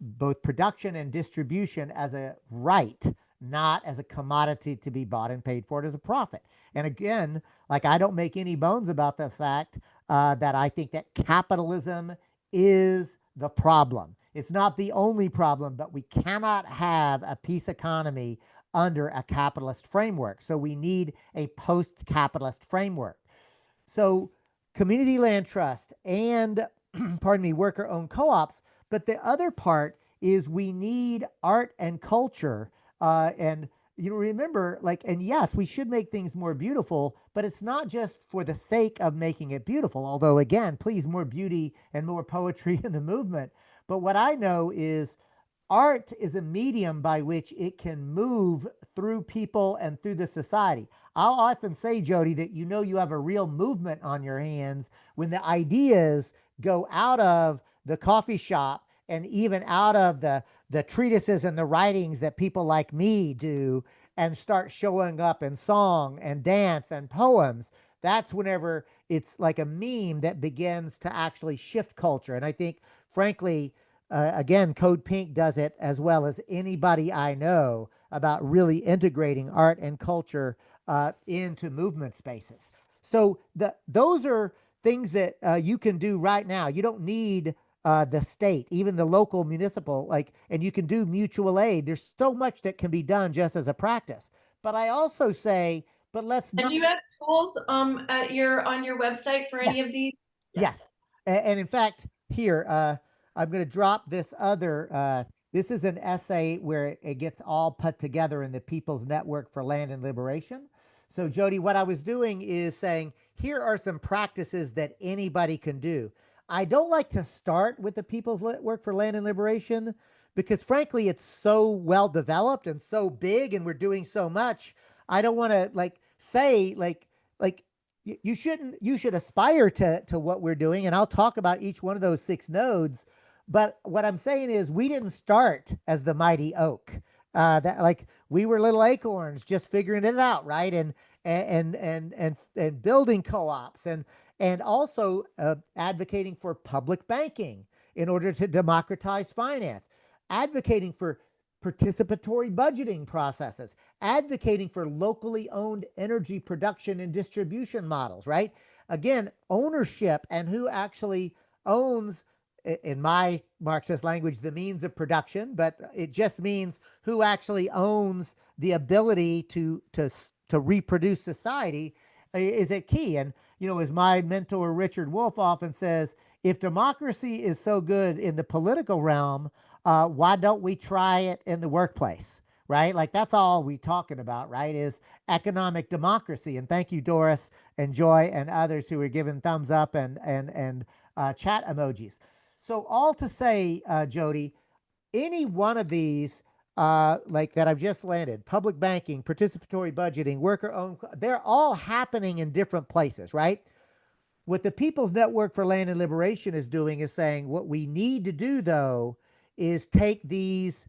both production and distribution as a right, not as a commodity to be bought and paid for it as a profit. And again, like, I don't make any bones about the fact that I think that capitalism is the problem. It's not the only problem, but we cannot have a peace economy under a capitalist framework. So we need a post-capitalist framework. So community land trust and pardon me, worker-owned co-ops. But the other part is we need art and culture. And you know, remember, like, and yes, we should make things more beautiful, but it's not just for the sake of making it beautiful. Although, again, please, more beauty and more poetry in the movement. But what I know is art is a medium by which it can move through people and through the society. I'll often say, Jody, that you have a real movement on your hands when the ideas go out of the coffee shop and even out of the treatises and the writings that people like me do and start showing up in song and dance and poems. That's whenever it's like a meme that begins to actually shift culture. And I think, frankly, again, Code Pink does it as well as anybody I know about really integrating art and culture into movement spaces. So those are things that you can do right now. You don't need the state, even the local municipal, and you can do mutual aid. There's so much that can be done just as a practice. But I also say, but let's And not. do you have tools on your website for any Yes. of these? Yes. And in fact, here, I'm going to drop this other, this is an essay where it gets all put together in the People's Network for Land and Liberation. So Jody, what I was doing is saying, here are some practices that anybody can do. I don't like to start with the People's Network for Land and Liberation because frankly, it's so well developed and so big and we're doing so much. I don't want to say you should aspire to what we're doing. And I'll talk about each one of those 6 nodes. But what I'm saying is we didn't start as the mighty oak. That we were little acorns just figuring it out, right? And building co-ops and also advocating for public banking in order to democratize finance, advocating for participatory budgeting processes, advocating for locally owned energy production and distribution models, right? Again, ownership and who actually owns, in my Marxist language, the means of production, but it just means who actually owns the ability to reproduce society is a key. And, as my mentor Richard Wolff often says, if democracy is so good in the political realm, why don't we try it in the workplace, right? That's all we're talking about, right, is economic democracy. And thank you, Doris and Joy and others who are giving thumbs up and chat emojis. So all to say, Jody, any one of these that I've just landed, public banking, participatory budgeting, worker-owned, they're all happening in different places, right? What the People's Network for Land and Liberation is doing is saying what we need to do, though, is take these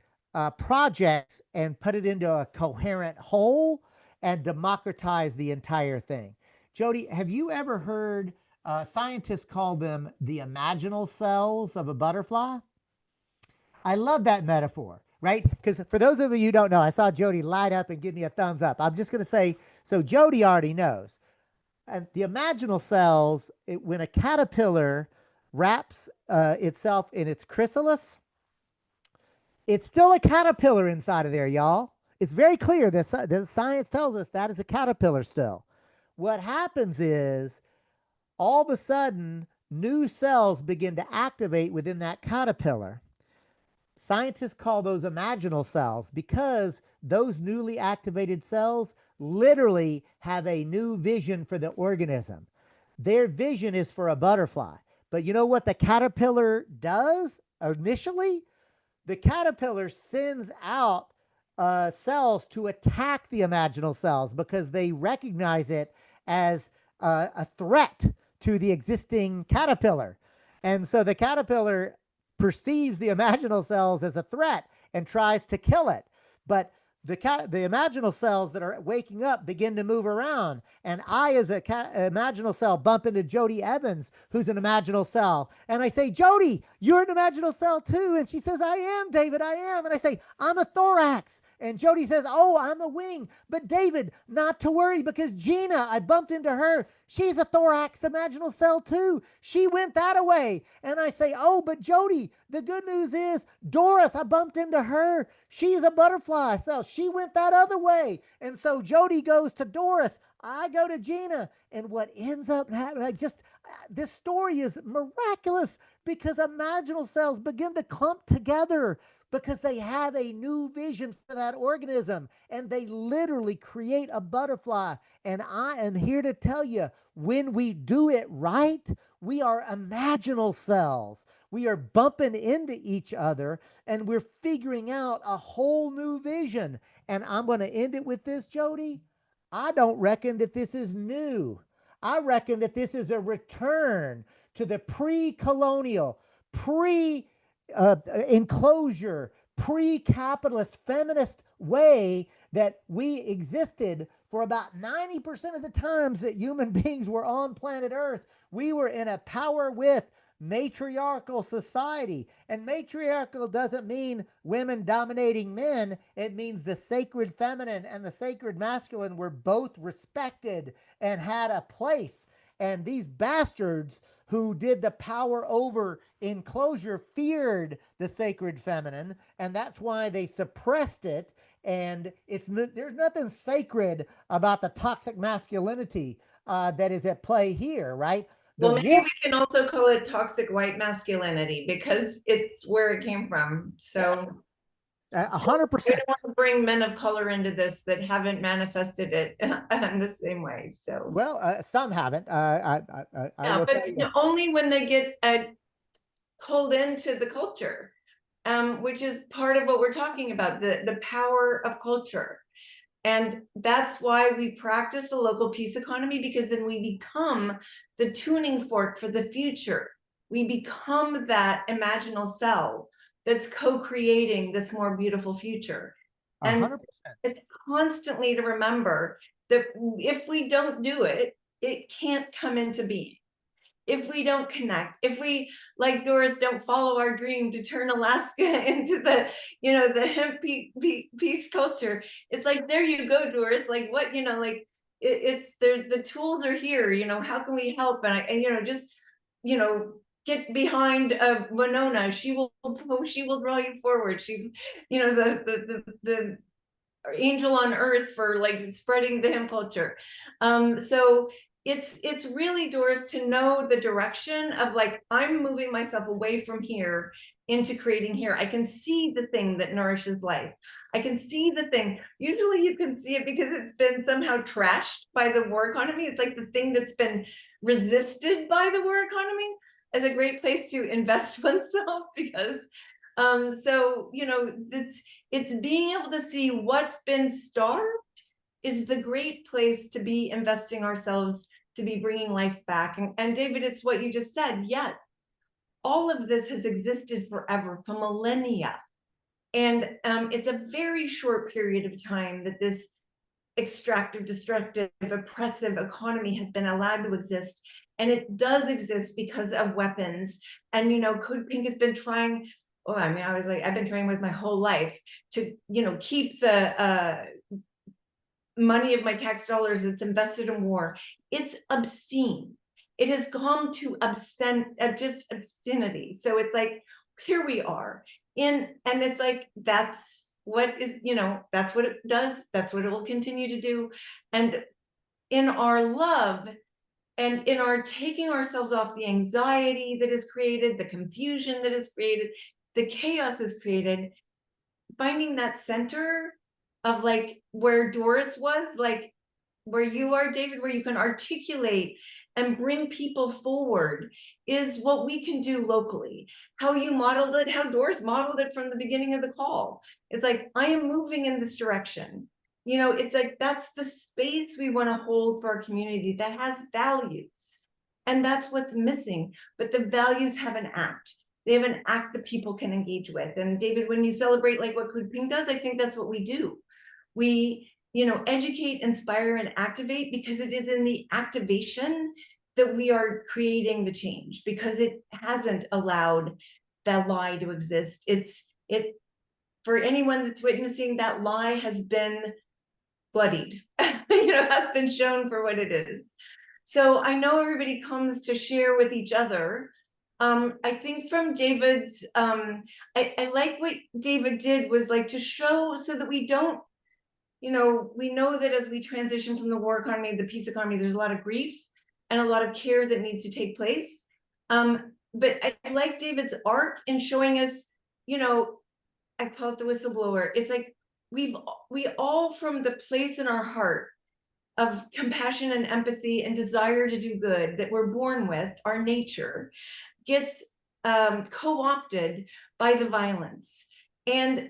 projects and put it into a coherent whole and democratize the entire thing. Jody, have you ever heard scientists call them the imaginal cells of a butterfly? I love that metaphor, right? Because for those of you who don't know, I saw Jody light up and give me a thumbs up. I'm just going to say, so Jody already knows. And the imaginal cells, when a caterpillar wraps itself in its chrysalis, it's still a caterpillar inside of there, y'all. It's very clear. The science tells us that is a caterpillar still. What happens is, all of a sudden, new cells begin to activate within that caterpillar. Scientists call those imaginal cells because those newly activated cells literally have a new vision for the organism. Their vision is for a butterfly. But you know what the caterpillar does initially? The caterpillar sends out cells to attack the imaginal cells because they recognize it as a threat to the existing caterpillar. And so the caterpillar perceives the imaginal cells as a threat and tries to kill it. But the imaginal cells that are waking up begin to move around. And I, as a imaginal cell, bump into Jody Evans, who's an imaginal cell. And I say, Jody, you're an imaginal cell too. And she says, I am, David, I am. And I say, I'm a thorax. And Jody says, oh, I'm a wing. But David, not to worry, because Gina, I bumped into her. She's a thorax imaginal cell too. She went that away. And I say, oh, but Jody, the good news is Doris, I bumped into her. She's a butterfly cell. She went that other way. And so Jody goes to Doris. I go to Gina. And what ends up happening, this story is miraculous because imaginal cells begin to clump together because they have a new vision for that organism and they literally create a butterfly. And I am here to tell you, when we do it right, We are imaginal cells. We are bumping into each other and we're figuring out a whole new vision. And I'm going to end it with this, Jody. I don't reckon that this is new. I reckon that this is a return to the pre-colonial, pre-enclosure, pre-capitalist feminist way that we existed for about 90% of the times that human beings were on planet Earth. We were in a power with matriarchal society. And matriarchal doesn't mean women dominating men. It means the sacred feminine and the sacred masculine were both respected and had a place. And these bastards who did the power over enclosure feared the sacred feminine, and that's why they suppressed it. And there's nothing sacred about the toxic masculinity that is at play here, right? Well, maybe we can also call it toxic white masculinity because it's where it came from. So 100%. I don't want to bring men of color into this that haven't manifested it in the same way. So well, some haven't. I yeah, will but tell you. only when they get pulled into the culture, which is part of what we're talking about, the power of culture. And that's why we practice the local peace economy, because then we become the tuning fork for the future. We become that imaginal cell that's co-creating this more beautiful future. 100%. And it's constantly to remember that if we don't do it, it can't come into being. If we don't connect, if we, like Doris, don't follow our dream to turn Alaska into the, the hemp peace culture, it's like, there you go, Doris, like what, like it's the tools are here, how can we help? And just, get behind Winona, she will draw you forward. She's, the angel on earth for like spreading the hemp culture. So it's really, Doris, to know the direction of like, I'm moving myself away from here into creating here. I can see the thing that nourishes life. I can see the thing. Usually you can see it because it's been somehow trashed by the war economy. It's like the thing that's been resisted by the war economy is a great place to invest oneself because so it's being able to see what's been starved is the great place to be investing ourselves, to be bringing life back. And David, it's what you just said. Yes, all of this has existed forever, for millennia. And it's a very short period of time that this extractive, destructive, oppressive economy has been allowed to exist. And it does exist because of weapons. And, CODEPINK has been trying, I've been trying with my whole life to, keep the money of my tax dollars that's invested in war. It's obscene. It has come to obscenity. So it's like, here we are and it's like, that's what is, that's what it does. That's what it will continue to do. And in our love and in our taking ourselves off the anxiety that is created, the confusion that is created, the chaos is created, finding that center of like where Doris was, like where you are, David, where you can articulate and bring people forward is what we can do locally. How you modeled it, how Doris modeled it from the beginning of the call. It's like, I am moving in this direction. It's like, that's the space we want to hold for our community that has values. And that's what's missing. But the values have an act. They have an act that people can engage with. And David, when you celebrate like what CODEPINK does, I think that's what we do. We, educate, inspire, and activate, because it is in the activation that we are creating the change, because it hasn't allowed that lie to exist. It for anyone that's witnessing, that lie has been bloodied, has been shown for what it is. So I know everybody comes to share with each other. I think from David's, I like what David did was like to show so that we don't, we know that as we transition from the war economy to the peace economy, there's a lot of grief and a lot of care that needs to take place. But I like David's arc in showing us, I call it the whistleblower. It's like we all from the place in our heart of compassion and empathy and desire to do good that we're born with, our nature, gets co-opted by the violence. And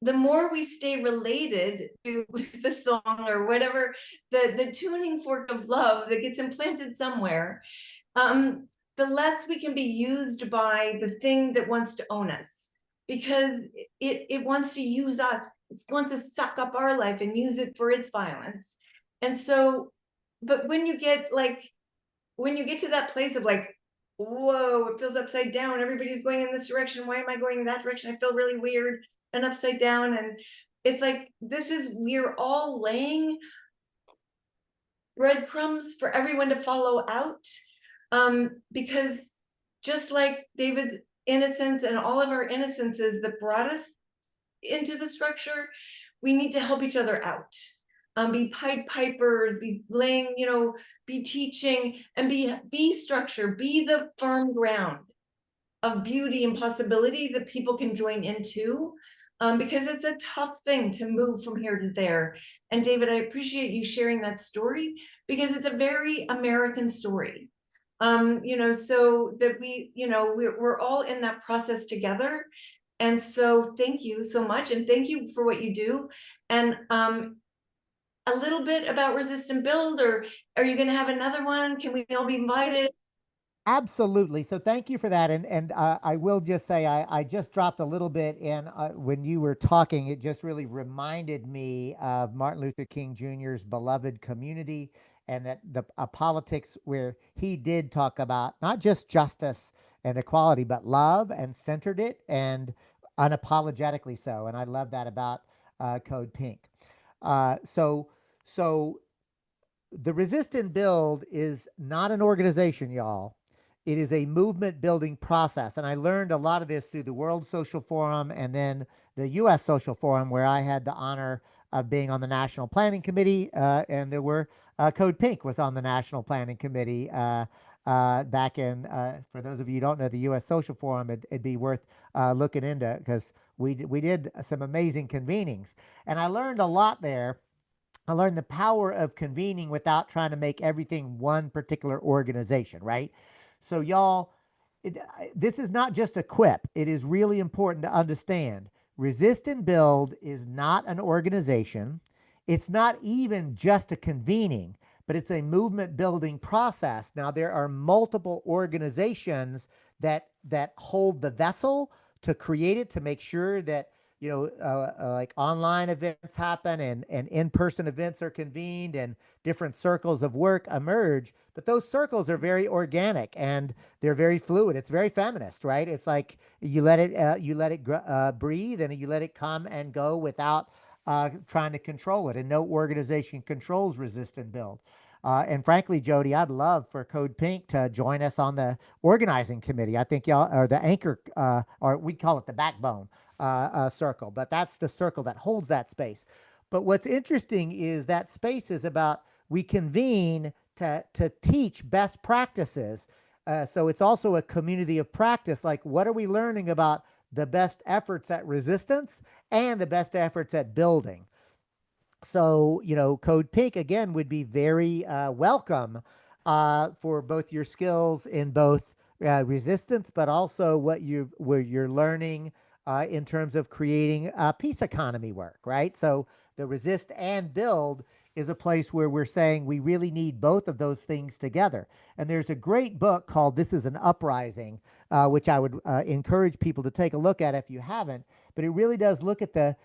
the more we stay related to the song or whatever, the tuning fork of love that gets implanted somewhere, the less we can be used by the thing that wants to own us, because it wants to use us. It wants to suck up our life and use it for its violence. And so, but when you get to that place of like, whoa, it feels upside down, everybody's going in this direction, why am I going in that direction? I feel really weird and upside down. And it's like, we're all laying breadcrumbs for everyone to follow out. Because just like David's innocence and all of our innocences that brought us into the structure, we need to help each other out. Be Pied Pipers, be laying, be teaching, and be structure, be the firm ground of beauty and possibility that people can join into, because it's a tough thing to move from here to there. And David, I appreciate you sharing that story, because it's a very American story. So that we're all in that process together. And so thank you so much. And thank you for what you do. And a little bit about Resist and Build, or are you going to have another one? Can we all be invited? Absolutely. So thank you for that. And I will just say I just dropped a little bit in when you were talking. It just really reminded me of Martin Luther King Jr.'s beloved community, and that the politics where he did talk about not just justice and equality, but love, and centered it, and unapologetically so. And I love that about Code Pink. So the Resist and Build is not an organization, y'all. It is a movement building process. And I learned a lot of this through the World Social Forum and then the US Social Forum, where I had the honor of being on the National Planning Committee. And there were Code Pink was on the National Planning Committee back in, for those of you who don't know, the US Social Forum, it'd be worth looking into, because we did some amazing convenings. And I learned a lot there. I learned the power of convening without trying to make everything one particular organization, right? So y'all, this is not just a quip. It is really important to understand. Resist and Build is not an organization. It's not even just a convening, but it's a movement building process. Now, there are multiple organizations that hold the vessel to create it, to make sure that like online events happen, and in-person events are convened, and different circles of work emerge. But those circles are very organic, and they're very fluid. It's very feminist, right? It's like you let it breathe, and you let it come and go without trying to control it. And no organization controls Resist and Build. And frankly, Jody, I'd love for Code Pink to join us on the organizing committee. I think y'all are the anchor, or we call it the backbone circle, but that's the circle that holds that space. But what's interesting is that space is about, we convene to teach best practices. So it's also a community of practice. Like, what are we learning about the best efforts at resistance and the best efforts at building? So, Code Pink, again, would be very welcome for both your skills in both resistance, but also where you're learning in terms of creating peace economy work, right? So the Resist and Build is a place where we're saying we really need both of those things together. And there's a great book called This Is an Uprising, which I would encourage people to take a look at if you haven't. But it really does look at the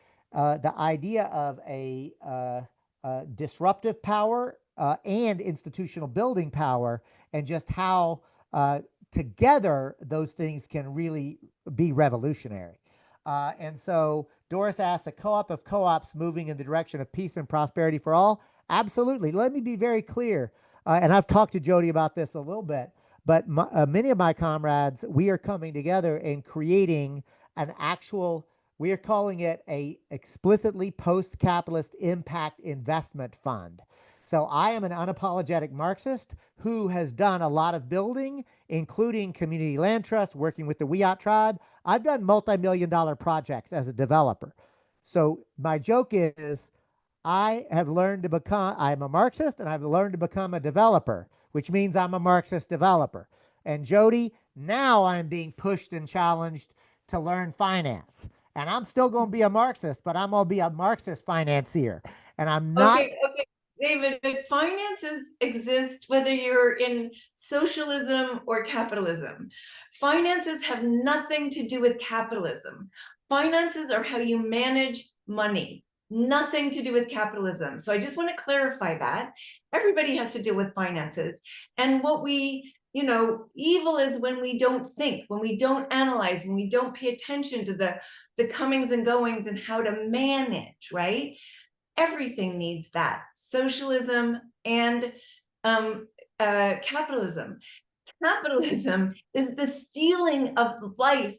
idea of a disruptive power and institutional building power, and just how together those things can really be revolutionary. And so Doris asks, a co-op of co-ops moving in the direction of peace and prosperity for all? Absolutely. Let me be very clear. And I've talked to Jody about this a little bit, but many of my comrades, we are coming together and creating an actual, we are calling it a explicitly post-capitalist impact investment fund. So I am an unapologetic Marxist who has done a lot of building, including community land trust, working with the Wiyot tribe. I've done multi-million-dollar projects as a developer. So my joke is, I have learned to become, I'm a Marxist and I've learned to become a developer, which means I'm a Marxist developer. And Jody, now I'm being pushed and challenged to learn finance. And I'm still going to be a Marxist, but I'm going to be a Marxist financier. And I'm not. Okay, David, but finances exist whether you're in socialism or capitalism. Finances have nothing to do with capitalism. Finances are how you manage money, nothing to do with capitalism. So I just want to clarify that. Everybody has to deal with finances. And what we, evil is when we don't think, when we don't analyze, when we don't pay attention to the comings and goings and how to manage, right? Everything needs that, socialism and capitalism. Capitalism is the stealing of life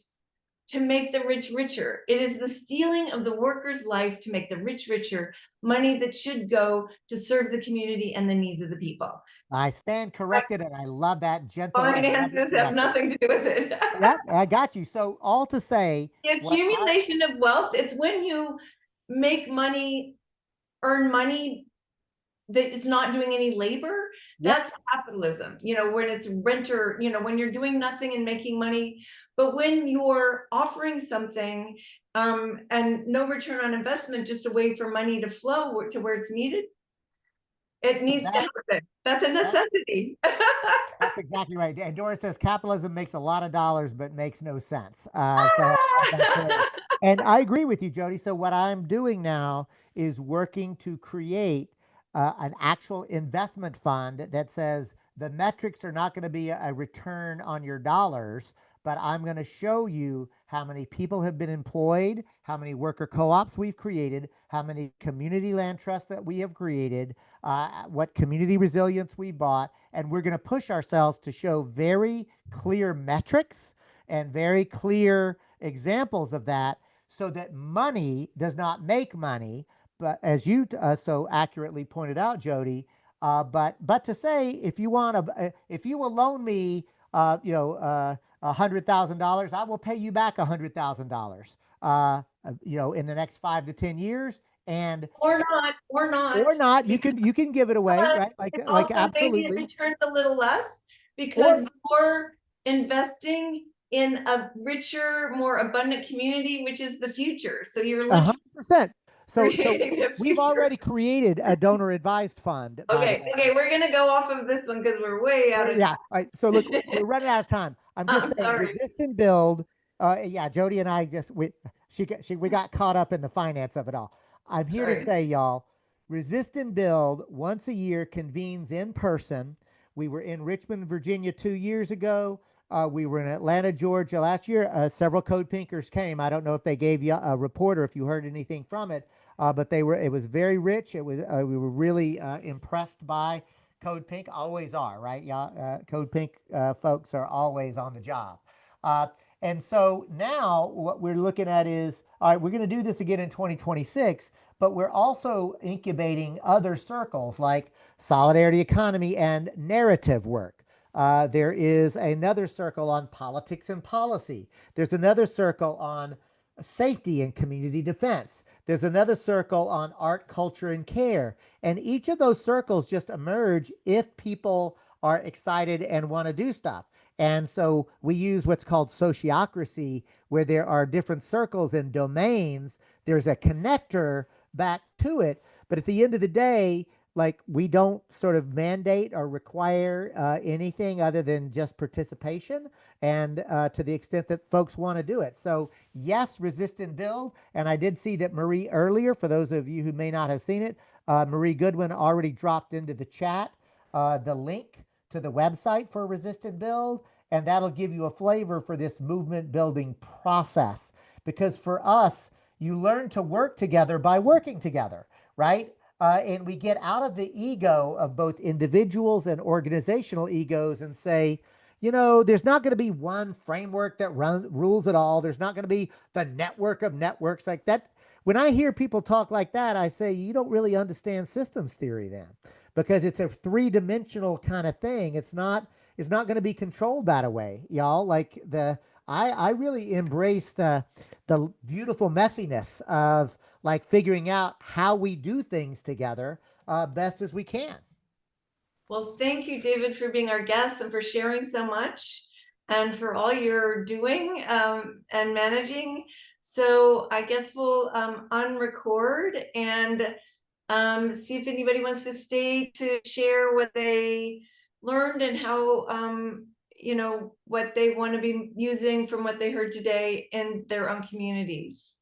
to make the rich richer. It is the stealing of the worker's life to make the rich richer, money that should go to serve the community and the needs of the people. I stand corrected, and I love that gentle and loving Finances have correction. nothing to do with it. Yep, I got you. So all to say, The accumulation of wealth, it's when you make money, earn money that is not doing any labor. Yep. That's capitalism, when it's renter, when you're doing nothing and making money. But when you're offering something and no return on investment, just a way for money to flow to where it's needed, it needs to happen. That's a necessity. That's exactly right. And Doris says capitalism makes a lot of dollars, but makes no sense. And I agree with you, Jody. So what I'm doing now is working to create an actual investment fund that says the metrics are not going to be a return on your dollars, but I'm going to show you how many people have been employed, how many worker co-ops we've created, how many community land trusts that we have created, what community resilience we bought, and we're going to push ourselves to show very clear metrics and very clear examples of that, so that money does not make money. But as you so accurately pointed out, Jody, but to say, if you want to, if you will loan me, $100,000, I will pay you back $100,000, in the next 5 to 10 years, and or not. you can give it away, right? Like absolutely. Maybe it returns a little less because you're investing in a richer, more abundant community, which is the future. So you're 100%. So we've already created a donor advised fund. Okay, we're gonna go off of this one because we're way out of time. All right. So look, we're running out of time. I'm just saying, sorry. resist and build. Jody and I we got caught up in the finance of it all. I'm here to say, y'all, resist and build once a year convenes in person. We were in Richmond, Virginia 2 years ago. We were in Atlanta, Georgia last year. Several Code Pinkers came. I don't know if they gave you a report or if you heard anything from it, but it was very rich. It was, we were really impressed by Code Pink. Always are, right? Code Pink folks are always on the job. And so now what we're looking at is, all right, we're going to do this again in 2026, but we're also incubating other circles like solidarity economy and narrative work. There is another circle on politics and policy. There's another circle on safety and community defense. There's another circle on art, culture, and care. And each of those circles just emerge if people are excited and want to do stuff. And so we use what's called sociocracy, where there are different circles and domains. There's a connector back to it. But at the end of the day, like, we don't sort of mandate or require anything other than just participation, and to the extent that folks want to do it. So yes, resist and build. And I did see that Marie earlier, for those of you who may not have seen it, Marie Goodwin already dropped into the chat the link to the website for resist and build, and that'll give you a flavor for this movement building process. Because for us, you learn to work together by working together, right? And we get out of the ego of both individuals and organizational egos and say, there's not going to be one framework that rules it all. There's not going to be the network of networks like that. When I hear people talk like that, I say, you don't really understand systems theory then, because it's a three-dimensional kind of thing. It's not going to be controlled that way, y'all. Like I really embrace the beautiful messiness of like figuring out how we do things together best as we can. Well, thank you, David, for being our guest and for sharing so much and for all you're doing and managing. So I guess we'll unrecord and see if anybody wants to stay to share what they learned and how, you know, what they want to be using from what they heard today in their own communities.